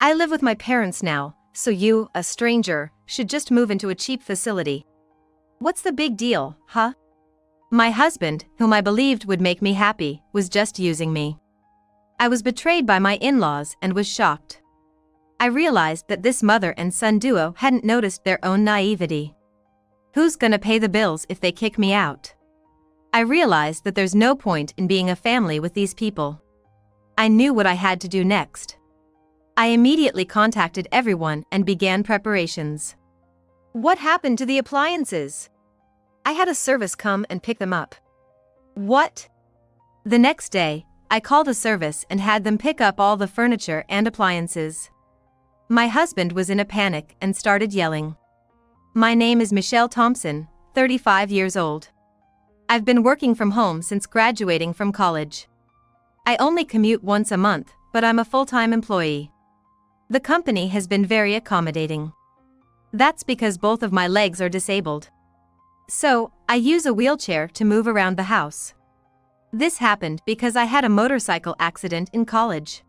I live with my parents now, so you, a stranger, should just move into a cheap facility. What's the big deal, huh? My husband, whom I believed would make me happy, was just using me. I was betrayed by my in-laws and was shocked. I realized that this mother and son duo hadn't noticed their own naivety. Who's gonna pay the bills if they kick me out? I realized that there's no point in being a family with these people. I knew what I had to do next. I immediately contacted everyone and began preparations. What happened to the appliances? I had a service come and pick them up. What? The next day, I called a service and had them pick up all the furniture and appliances. My husband was in a panic and started yelling. My name is Michelle Thompson, 35 years old. I've been working from home since graduating from college. I only commute once a month, but I'm a full-time employee. The company has been very accommodating. That's because both of my legs are disabled. So, I use a wheelchair to move around the house. This happened because I had a motorcycle accident in college.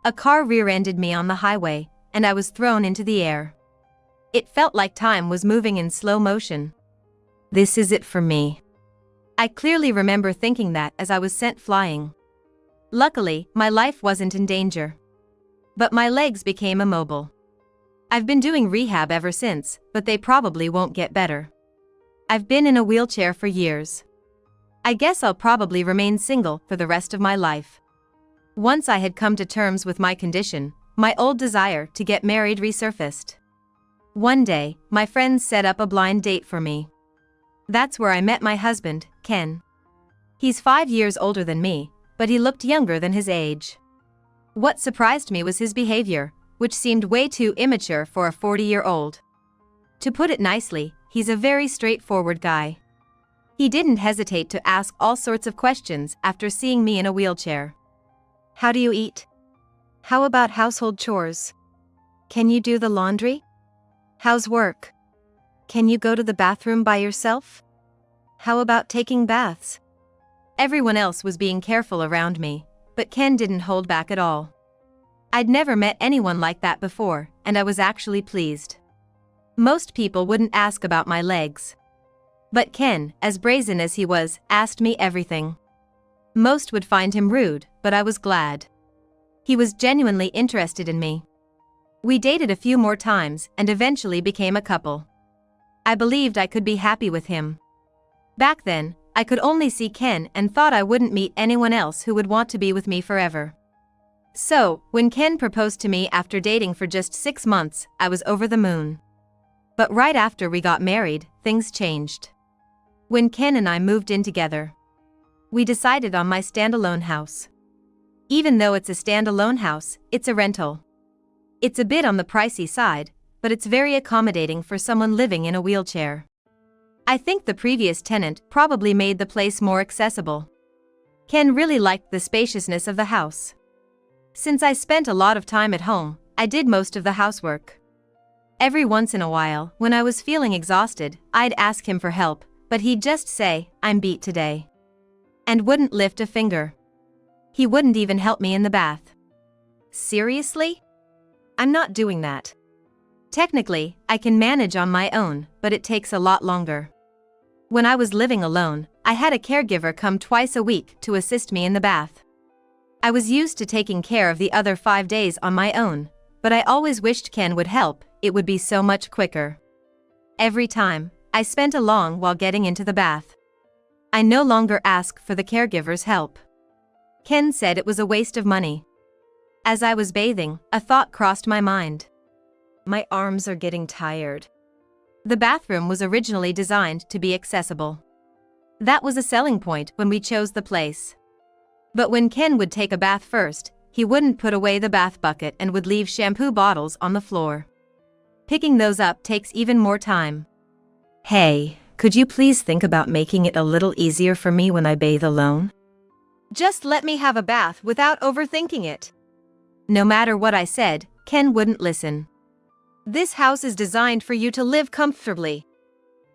A car rear-ended me on the highway, and I was thrown into the air. It felt like time was moving in slow motion. This is it for me. I clearly remember thinking that as I was sent flying. Luckily, my life wasn't in danger. But my legs became immobile. I've been doing rehab ever since, but they probably won't get better. I've been in a wheelchair for years. I guess I'll probably remain single for the rest of my life. Once I had come to terms with my condition, my old desire to get married resurfaced. One day, my friends set up a blind date for me. That's where I met my husband, Ken. He's 5 years older than me, but he looked younger than his age. What surprised me was his behavior, which seemed way too immature for a 40-year-old. To put it nicely, he's a very straightforward guy. He didn't hesitate to ask all sorts of questions after seeing me in a wheelchair. How do you eat? How about household chores? Can you do the laundry? How's work? Can you go to the bathroom by yourself? How about taking baths? Everyone else was being careful around me, but Ken didn't hold back at all. I'd never met anyone like that before, and I was actually pleased. Most people wouldn't ask about my legs. But Ken, as brazen as he was, asked me everything. Most would find him rude, but I was glad. He was genuinely interested in me. We dated a few more times and eventually became a couple. I believed I could be happy with him. Back then, I could only see Ken and thought I wouldn't meet anyone else who would want to be with me forever. So, when Ken proposed to me after dating for just 6 months, I was over the moon. But right after we got married, things changed. When Ken and I moved in together, we decided on my standalone house. Even though it's a standalone house, it's a rental. It's a bit on the pricey side, but it's very accommodating for someone living in a wheelchair. I think the previous tenant probably made the place more accessible. Ken really liked the spaciousness of the house. Since I spent a lot of time at home, I did most of the housework. Every once in a while, when I was feeling exhausted, I'd ask him for help, but he'd just say, "I'm beat today," and wouldn't lift a finger. He wouldn't even help me in the bath. Seriously? I'm not doing that. Technically, I can manage on my own, but it takes a lot longer. When I was living alone, I had a caregiver come twice a week to assist me in the bath. I was used to taking care of the other 5 days on my own, but I always wished Ken would help, it would be so much quicker. Every time, I spent a long while getting into the bath. I no longer ask for the caregiver's help. Ken said it was a waste of money. As I was bathing, a thought crossed my mind. My arms are getting tired. The bathroom was originally designed to be accessible. That was a selling point when we chose the place. But when Ken would take a bath first, he wouldn't put away the bath bucket and would leave shampoo bottles on the floor. Picking those up takes even more time. Hey, could you please think about making it a little easier for me when I bathe alone? Just let me have a bath without overthinking it. No matter what I said, Ken wouldn't listen. This house is designed for you to live comfortably.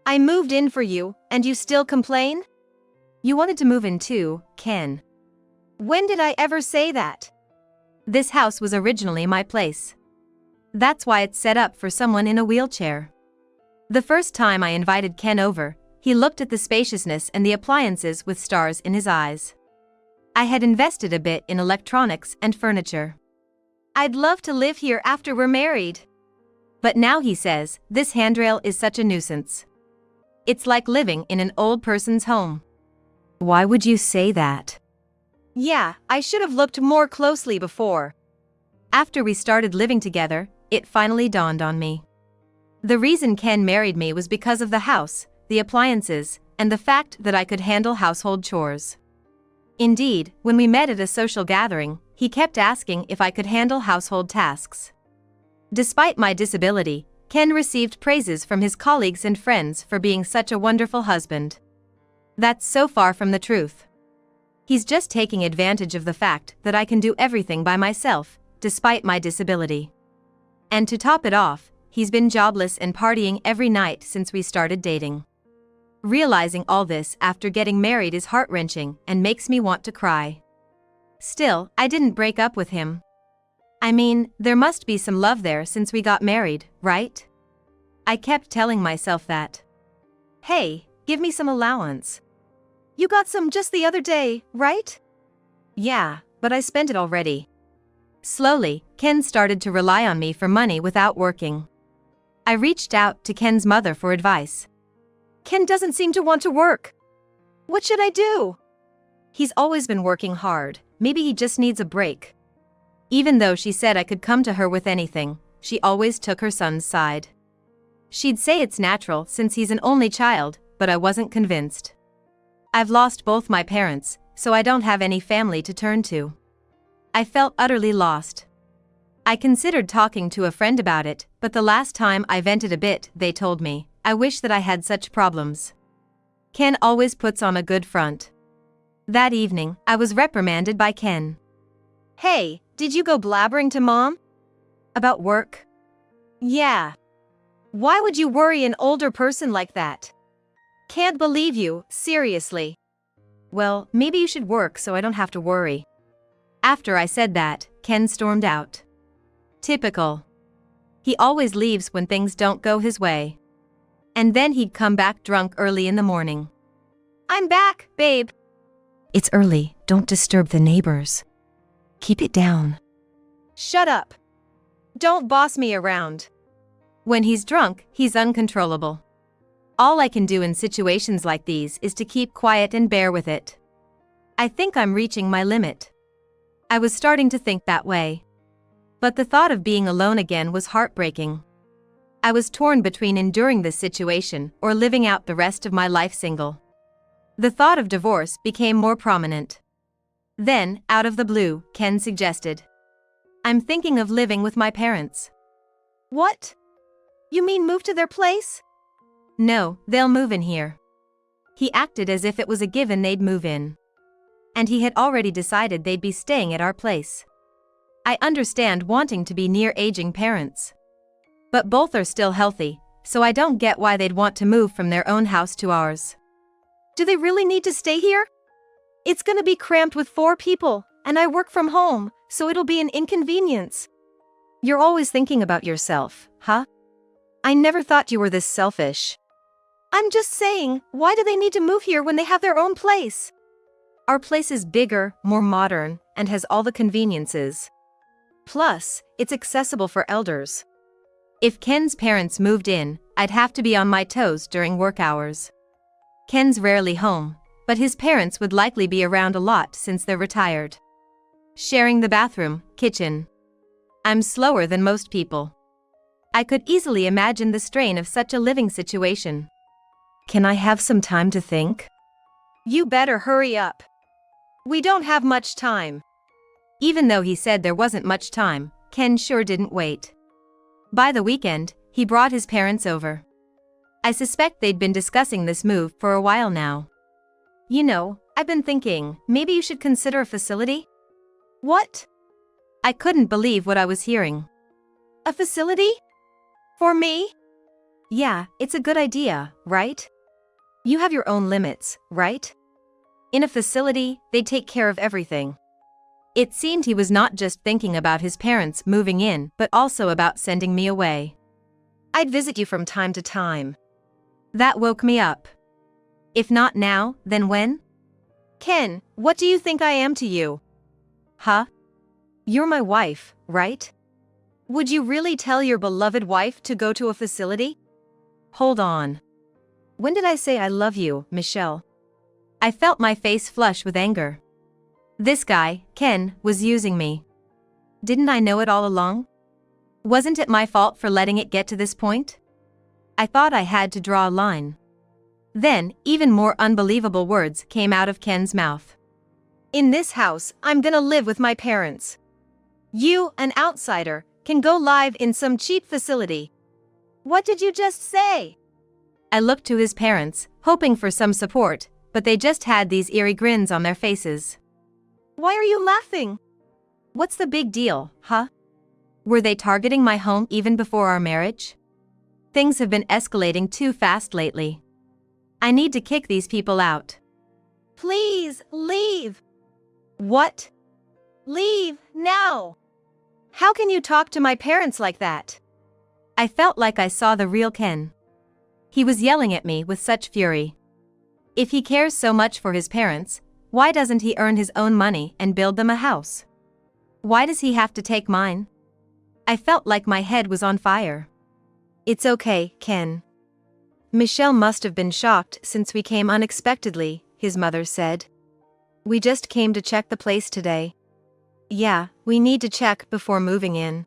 I moved in for you, and you still complain? You wanted to move in too, Ken. When did I ever say that? This house was originally my place. That's why it's set up for someone in a wheelchair. The first time I invited Ken over, he looked at the spaciousness and the appliances with stars in his eyes. I had invested a bit in electronics and furniture. I'd love to live here after we're married. But now he says, this handrail is such a nuisance. It's like living in an old person's home. Why would you say that? Yeah, I should have looked more closely before. After we started living together, it finally dawned on me. The reason Ken married me was because of the house, the appliances, and the fact that I could handle household chores. Indeed, when we met at a social gathering, he kept asking if I could handle household tasks. Despite my disability, Ken received praises from his colleagues and friends for being such a wonderful husband. That's so far from the truth. He's just taking advantage of the fact that I can do everything by myself, despite my disability. And to top it off, he's been jobless and partying every night since we started dating. Realizing all this after getting married is heart-wrenching and makes me want to cry. Still, I didn't break up with him. I mean, there must be some love there since we got married, right? I kept telling myself that. Hey, give me some allowance. You got some just the other day, right? Yeah, but I spent it already. Slowly, Ken started to rely on me for money without working. I reached out to Ken's mother for advice. Ken doesn't seem to want to work. What should I do? He's always been working hard, maybe he just needs a break. Even though she said I could come to her with anything, she always took her son's side. She'd say it's natural since he's an only child, but I wasn't convinced. I've lost both my parents, so I don't have any family to turn to. I felt utterly lost. I considered talking to a friend about it, but the last time I vented a bit, they told me, I wish that I had such problems. Ken always puts on a good front. That evening, I was reprimanded by Ken. Hey, did you go blabbering to Mom? About work? Yeah. Why would you worry an older person like that? Can't believe you, seriously. Well, maybe you should work so I don't have to worry. After I said that, Ken stormed out. Typical. He always leaves when things don't go his way. And then he'd come back drunk early in the morning. I'm back, babe. It's early, don't disturb the neighbors. Keep it down. Shut up. Don't boss me around. When he's drunk, he's uncontrollable. All I can do in situations like these is to keep quiet and bear with it. I think I'm reaching my limit. I was starting to think that way. But the thought of being alone again was heartbreaking. I was torn between enduring this situation or living out the rest of my life single. The thought of divorce became more prominent. Then, out of the blue, Ken suggested, I'm thinking of living with my parents. What? You mean move to their place? No, they'll move in here. He acted as if it was a given they'd move in. And he had already decided they'd be staying at our place. I understand wanting to be near aging parents. But both are still healthy, so I don't get why they'd want to move from their own house to ours. Do they really need to stay here? It's gonna be cramped with 4 people, and I work from home, so it'll be an inconvenience. You're always thinking about yourself, huh? I never thought you were this selfish. I'm just saying, why do they need to move here when they have their own place? Our place is bigger, more modern, and has all the conveniences. Plus, it's accessible for elders. If Ken's parents moved in, I'd have to be on my toes during work hours. Ken's rarely home, but his parents would likely be around a lot since they're retired. Sharing the bathroom, kitchen. I'm slower than most people. I could easily imagine the strain of such a living situation. Can I have some time to think? You better hurry up. We don't have much time. Even though he said there wasn't much time, Ken sure didn't wait. By the weekend, he brought his parents over. I suspect they'd been discussing this move for a while now. You know, I've been thinking, maybe you should consider a facility? What? I couldn't believe what I was hearing. A facility? For me? Yeah, it's a good idea, right? You have your own limits, right? In a facility, they take care of everything. It seemed he was not just thinking about his parents moving in but also about sending me away. "I'd visit you from time to time." That woke me up. "If not now, then when?" "Ken, what do you think I am to you?" "Huh? You're my wife, right? Would you really tell your beloved wife to go to a facility?" "Hold on. When did I say I love you, Michelle?" I felt my face flush with anger. This guy, Ken, was using me. Didn't I know it all along? Wasn't it my fault for letting it get to this point? I thought I had to draw a line. Then, even more unbelievable words came out of Ken's mouth. "In this house, I'm gonna live with my parents. You, an outsider, can go live in some cheap facility." "What did you just say?" I looked to his parents, hoping for some support, but they just had these eerie grins on their faces. "Why are you laughing?" "What's the big deal, huh? Were they targeting my home even before our marriage? Things have been escalating too fast lately. I need to kick these people out." "Please, leave." "What?" "Leave, now." "How can you talk to my parents like that?" I felt like I saw the real Ken. He was yelling at me with such fury. If he cares so much for his parents, why doesn't he earn his own money and build them a house? Why does he have to take mine? I felt like my head was on fire. "It's okay, Ken." "Michelle must have been shocked since we came unexpectedly," his mother said. "We just came to check the place today." "Yeah, we need to check before moving in.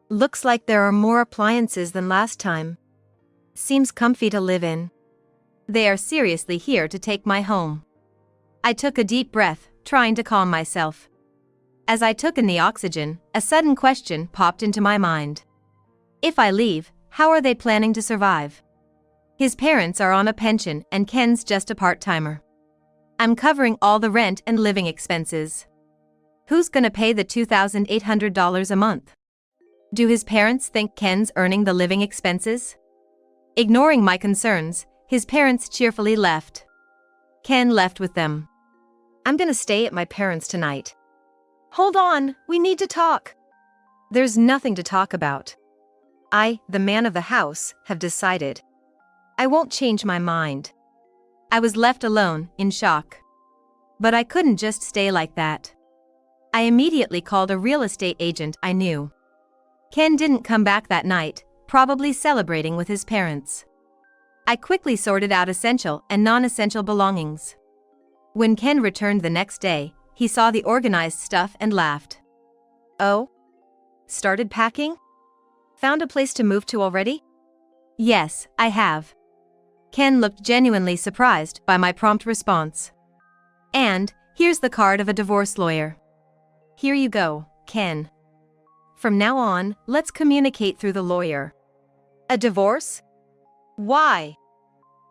Looks like there are more appliances than last time. Seems comfy to live in." They are seriously here to take my home. I took a deep breath, trying to calm myself. As I took in the oxygen, a sudden question popped into my mind. If I leave, how are they planning to survive? His parents are on a pension and Ken's just a part-timer. I'm covering all the rent and living expenses. Who's gonna pay the $2,800 a month? Do his parents think Ken's earning the living expenses? Ignoring my concerns, his parents cheerfully left. Ken left with them. "I'm gonna stay at my parents' tonight." "Hold on, we need to talk." "There's nothing to talk about. I, the man of the house, have decided. I won't change my mind." I was left alone, in shock. But I couldn't just stay like that. I immediately called a real estate agent I knew. Ken didn't come back that night, probably celebrating with his parents. I quickly sorted out essential and non-essential belongings. When Ken returned the next day, he saw the organized stuff and laughed. "Oh? Started packing? Found a place to move to already?" "Yes, I have." Ken looked genuinely surprised by my prompt response. "And, here's the card of a divorce lawyer. Here you go, Ken. From now on, let's communicate through the lawyer." "A divorce? Why?"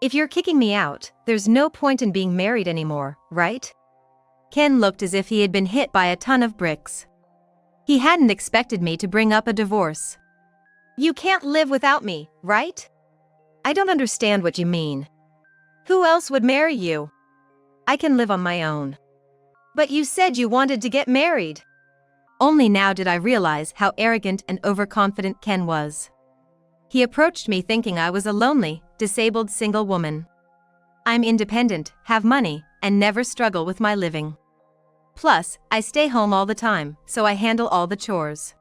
"If you're kicking me out, there's no point in being married anymore, right?" Ken looked as if he had been hit by a ton of bricks. He hadn't expected me to bring up a divorce. "You can't live without me, right?" "I don't understand what you mean. Who else would marry you?" "I can live on my own." "But you said you wanted to get married." Only now did I realize how arrogant and overconfident Ken was. He approached me thinking I was a lonely, disabled single woman. I'm independent, have money, and never struggle with my living. Plus, I stay home all the time, so I handle all the chores.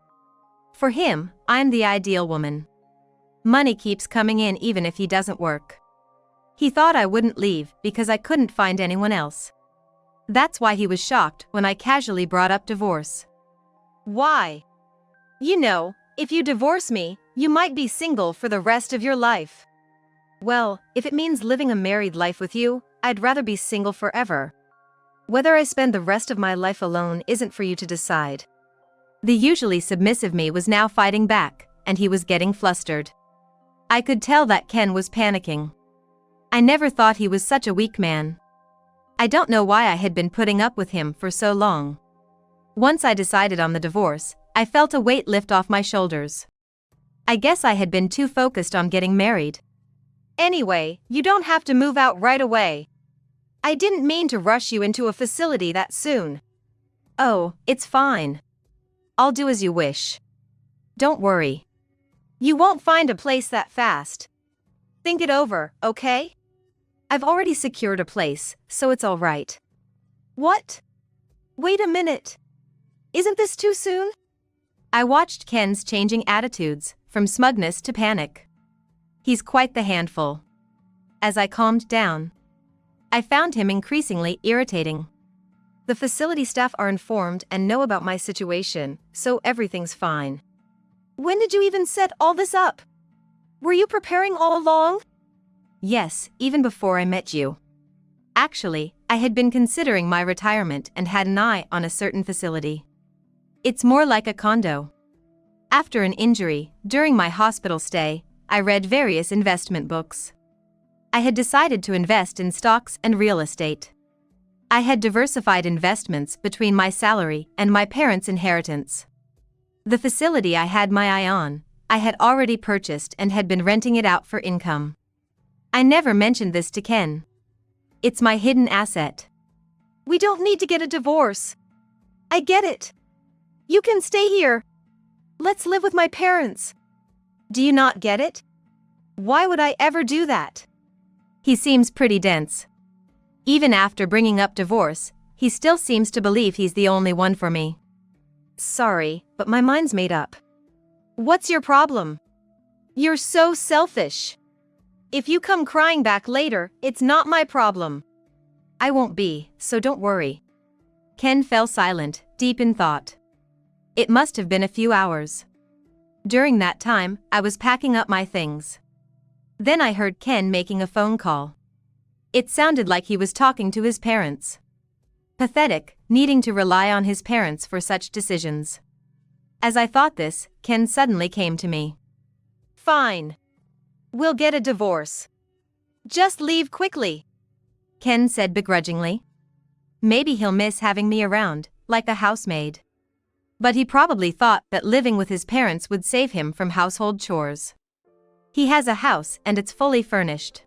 For him, I'm the ideal woman. Money keeps coming in even if he doesn't work. He thought I wouldn't leave because I couldn't find anyone else. That's why he was shocked when I casually brought up divorce. "Why?" "You know, if you divorce me, you might be single for the rest of your life." "Well, if it means living a married life with you, I'd rather be single forever. Whether I spend the rest of my life alone isn't for you to decide." The usually submissive me was now fighting back, and he was getting flustered. I could tell that Ken was panicking. I never thought he was such a weak man. I don't know why I had been putting up with him for so long. Once I decided on the divorce, I felt a weight lift off my shoulders. I guess I had been too focused on getting married. "Anyway, you don't have to move out right away. I didn't mean to rush you into a facility that soon." Oh, it's fine. I'll do as you wish. Don't worry. You won't find a place that fast. Think it over, okay? I've already secured a place, so it's all right. What? Wait a minute. Isn't this too soon? I watched Ken's changing attitudes, from smugness to panic. He's quite the handful. As I calmed down, I found him increasingly irritating. The facility staff are informed and know about my situation, so everything's fine. When did you even set all this up? Were you preparing all along? Yes, even before I met you. Actually, I had been considering my retirement and had an eye on a certain facility. It's more like a condo. After an injury, during my hospital stay, I read various investment books. I had decided to invest in stocks and real estate. I had diversified investments between my salary and my parents' inheritance. The facility I had my eye on, I had already purchased and had been renting it out for income. I never mentioned this to Ken. It's my hidden asset. We don't need to get a divorce. I get it. You can stay here. Let's live with my parents. Do you not get it? Why would I ever do that? He seems pretty dense. Even after bringing up divorce, he still seems to believe he's the only one for me. Sorry, but my mind's made up. What's your problem? You're so selfish. If you come crying back later, it's not my problem. I won't be, so don't worry. Ken fell silent, deep in thought. It must have been a few hours. During that time, I was packing up my things. Then I heard Ken making a phone call. It sounded like he was talking to his parents. Pathetic, needing to rely on his parents for such decisions. As I thought this, Ken suddenly came to me. Fine. We'll get a divorce. Just leave quickly, Ken said begrudgingly. Maybe he'll miss having me around, like a housemaid. But he probably thought that living with his parents would save him from household chores. He has a house and it's fully furnished.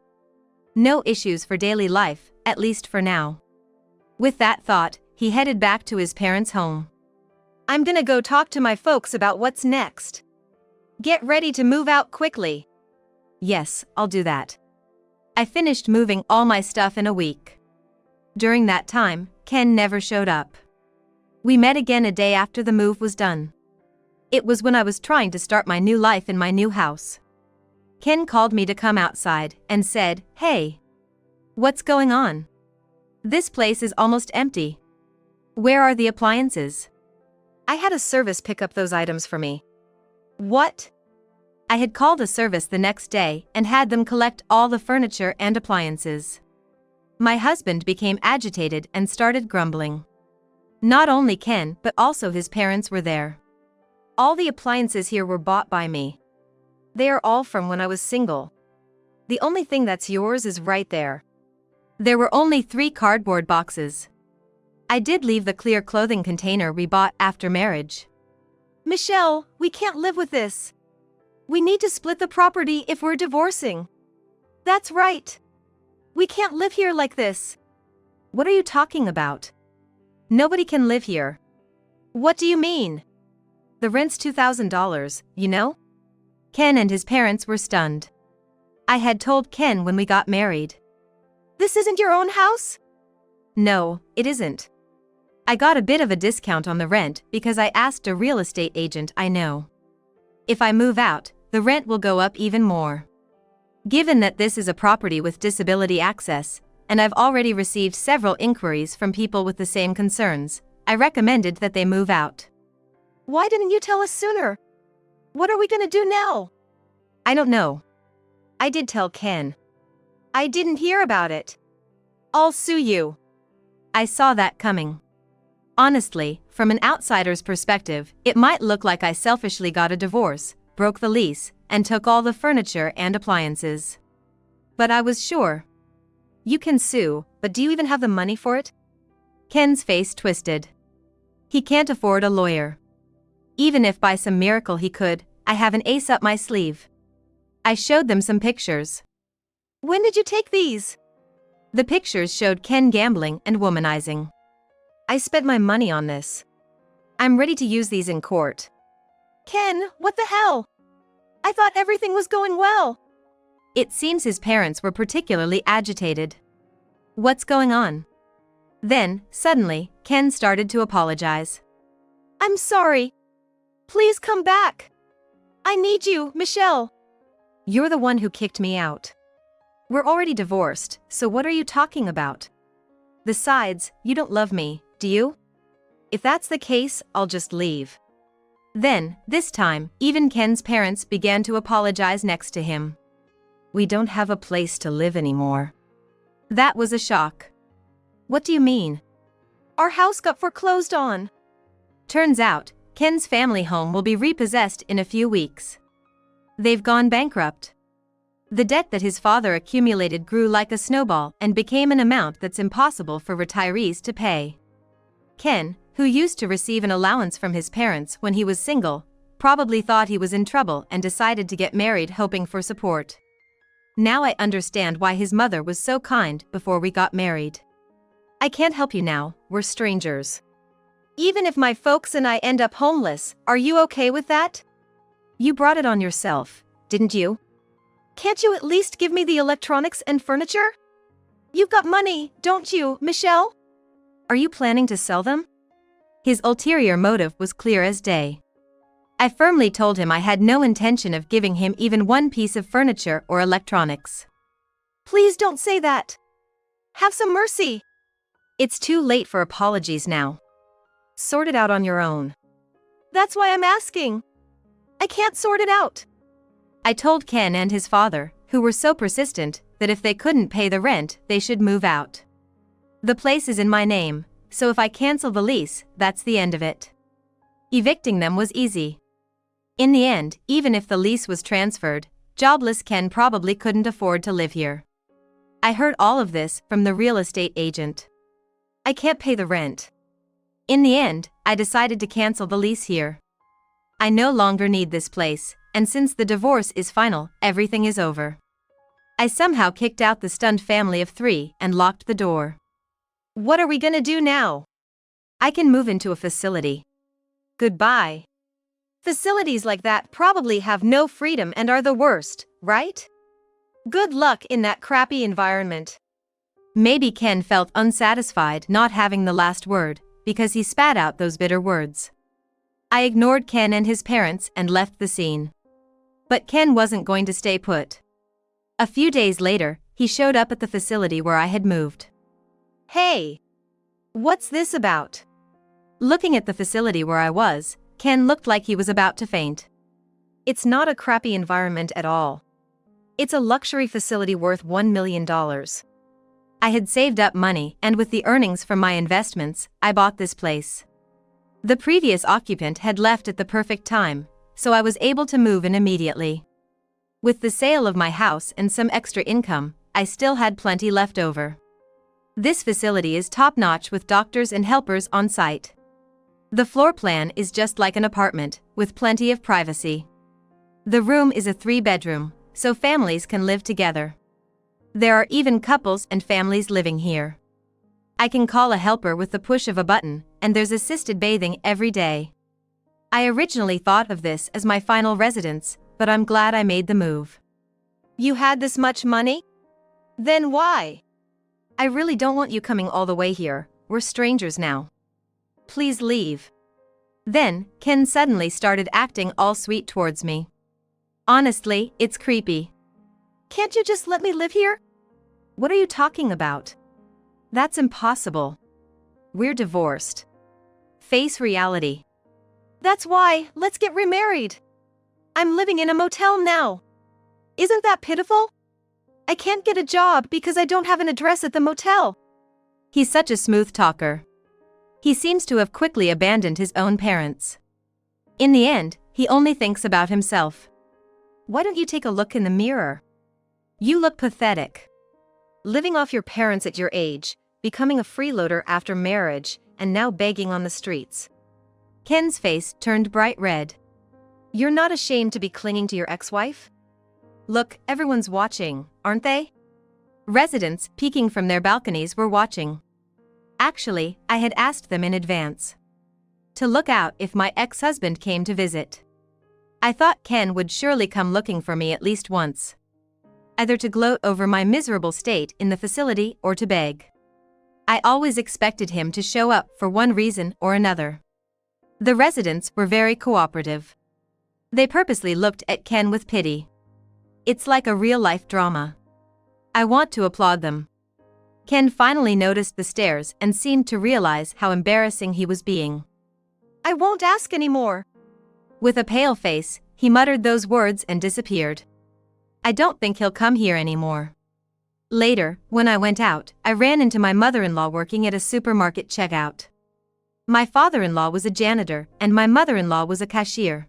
No issues for daily life, at least for now. With that thought, he headed back to his parents' home. I'm gonna go talk to my folks about what's next. Get ready to move out quickly. Yes, I'll do that. I finished moving all my stuff in a week. During that time, Ken never showed up. We met again a day after the move was done. It was when I was trying to start my new life in my new house. Ken called me to come outside and said, "Hey. What's going on? This place is almost empty. Where are the appliances?" I had a service pick up those items for me. What? I had called a service the next day and had them collect all the furniture and appliances. My husband became agitated and started grumbling. Not only Ken, but also his parents were there. All the appliances here were bought by me. They are all from when I was single. The only thing that's yours is right there. There were only 3 cardboard boxes. I did leave the clear clothing container we bought after marriage. Michelle, we can't live with this. We need to split the property if we're divorcing. That's right. We can't live here like this. What are you talking about? Nobody can live here. What do you mean? The rent's $2,000, you know? Ken and his parents were stunned. I had told Ken when we got married. This isn't your own house? No, it isn't. I got a bit of a discount on the rent because I asked a real estate agent I know. If I move out, the rent will go up even more. Given that this is a property with disability access, and I've already received several inquiries from people with the same concerns, I recommended that they move out. Why didn't you tell us sooner? What are we gonna do now? I don't know. I did tell Ken. I didn't hear about it. I'll sue you. I saw that coming. Honestly, from an outsider's perspective, it might look like I selfishly got a divorce, broke the lease, and took all the furniture and appliances. But I was sure. You can sue, but do you even have the money for it? Ken's face twisted. He can't afford a lawyer. Even if by some miracle he could, I have an ace up my sleeve. I showed them some pictures. When did you take these? The pictures showed Ken gambling and womanizing. I spent my money on this. I'm ready to use these in court. Ken, what the hell? I thought everything was going well. It seems his parents were particularly agitated. What's going on? Then, suddenly, Ken started to apologize. I'm sorry. Please come back. I need you, Michelle. You're the one who kicked me out. We're already divorced, so what are you talking about? Besides, you don't love me, do you? If that's the case, I'll just leave. Then, this time, even Ken's parents began to apologize next to him. We don't have a place to live anymore. That was a shock. What do you mean? Our house got foreclosed on. Turns out, Ken's family home will be repossessed in a few weeks. They've gone bankrupt. The debt that his father accumulated grew like a snowball and became an amount that's impossible for retirees to pay. Ken, who used to receive an allowance from his parents when he was single, probably thought he was in trouble and decided to get married hoping for support. Now I understand why his mother was so kind before we got married. I can't help you now, we're strangers. Even if my folks and I end up homeless, are you okay with that? You brought it on yourself, didn't you? Can't you at least give me the electronics and furniture? You've got money, don't you, Michelle? Are you planning to sell them? His ulterior motive was clear as day. I firmly told him I had no intention of giving him even one piece of furniture or electronics. Please don't say that. Have some mercy. It's too late for apologies now. Sort it out on your own. That's why I'm asking. I can't sort it out. I told Ken and his father, who were so persistent, that if they couldn't pay the rent, they should move out. The place is in my name, so if I cancel the lease, that's the end of it. Evicting them was easy. In the end, even if the lease was transferred, jobless Ken probably couldn't afford to live here. I heard all of this from the real estate agent. I can't pay the rent. In the end, I decided to cancel the lease here. I no longer need this place, and since the divorce is final, everything is over. I somehow kicked out the stunned family of 3 and locked the door. What are we gonna do now? I can move into a facility. Goodbye. Facilities like that probably have no freedom and are the worst, right? Good luck in that crappy environment. Maybe Ken felt unsatisfied not having the last word, because he spat out those bitter words. I ignored Ken and his parents and left the scene. But Ken wasn't going to stay put. A few days later, he showed up at the facility where I had moved. Hey! What's this about? Looking at the facility where I was, Ken looked like he was about to faint. It's not a crappy environment at all. It's a luxury facility worth $1 million. I had saved up money, and with the earnings from my investments, I bought this place. The previous occupant had left at the perfect time, so I was able to move in immediately. With the sale of my house and some extra income, I still had plenty left over. This facility is top-notch with doctors and helpers on site. The floor plan is just like an apartment, with plenty of privacy. The room is a 3-bedroom, so families can live together. There are even couples and families living here. I can call a helper with the push of a button, and there's assisted bathing every day. I originally thought of this as my final residence, but I'm glad I made the move. You had this much money? Then why? I really don't want you coming all the way here, we're strangers now. Please leave. Then, Ken suddenly started acting all sweet towards me. Honestly, it's creepy. Can't you just let me live here? What are you talking about? That's impossible. We're divorced. Face reality. That's why, let's get remarried. I'm living in a motel now. Isn't that pitiful? I can't get a job because I don't have an address at the motel. He's such a smooth talker. He seems to have quickly abandoned his own parents. In the end, he only thinks about himself. Why don't you take a look in the mirror? You look pathetic. Living off your parents at your age, becoming a freeloader after marriage, and now begging on the streets. Ken's face turned bright red. You're not ashamed to be clinging to your ex-wife? Look, everyone's watching, aren't they? Residents peeking from their balconies were watching. Actually, I had asked them in advance. to look out if my ex-husband came to visit. I thought Ken would surely come looking for me at least once. Either to gloat over my miserable state in the facility or to beg. I always expected him to show up for one reason or another. The residents were very cooperative. They purposely looked at Ken with pity. It's like a real-life drama. I want to applaud them. Ken finally noticed the stares and seemed to realize how embarrassing he was being. I won't ask anymore. With a pale face, he muttered those words and disappeared. I don't think he'll come here anymore. Later, when I went out, I ran into my mother-in-law working at a supermarket checkout. My father-in-law was a janitor and my mother-in-law was a cashier.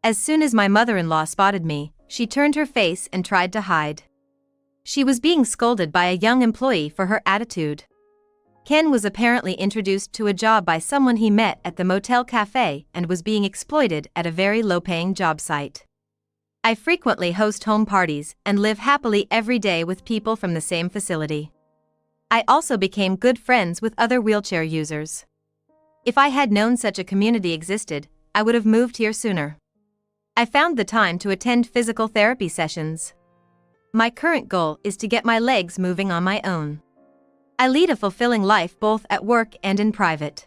As soon as my mother-in-law spotted me, she turned her face and tried to hide. She was being scolded by a young employee for her attitude. Ken was apparently introduced to a job by someone he met at the motel cafe and was being exploited at a very low-paying job site. I frequently host home parties and live happily every day with people from the same facility. I also became good friends with other wheelchair users. If I had known such a community existed, I would have moved here sooner. I found the time to attend physical therapy sessions. My current goal is to get my legs moving on my own. I lead a fulfilling life both at work and in private.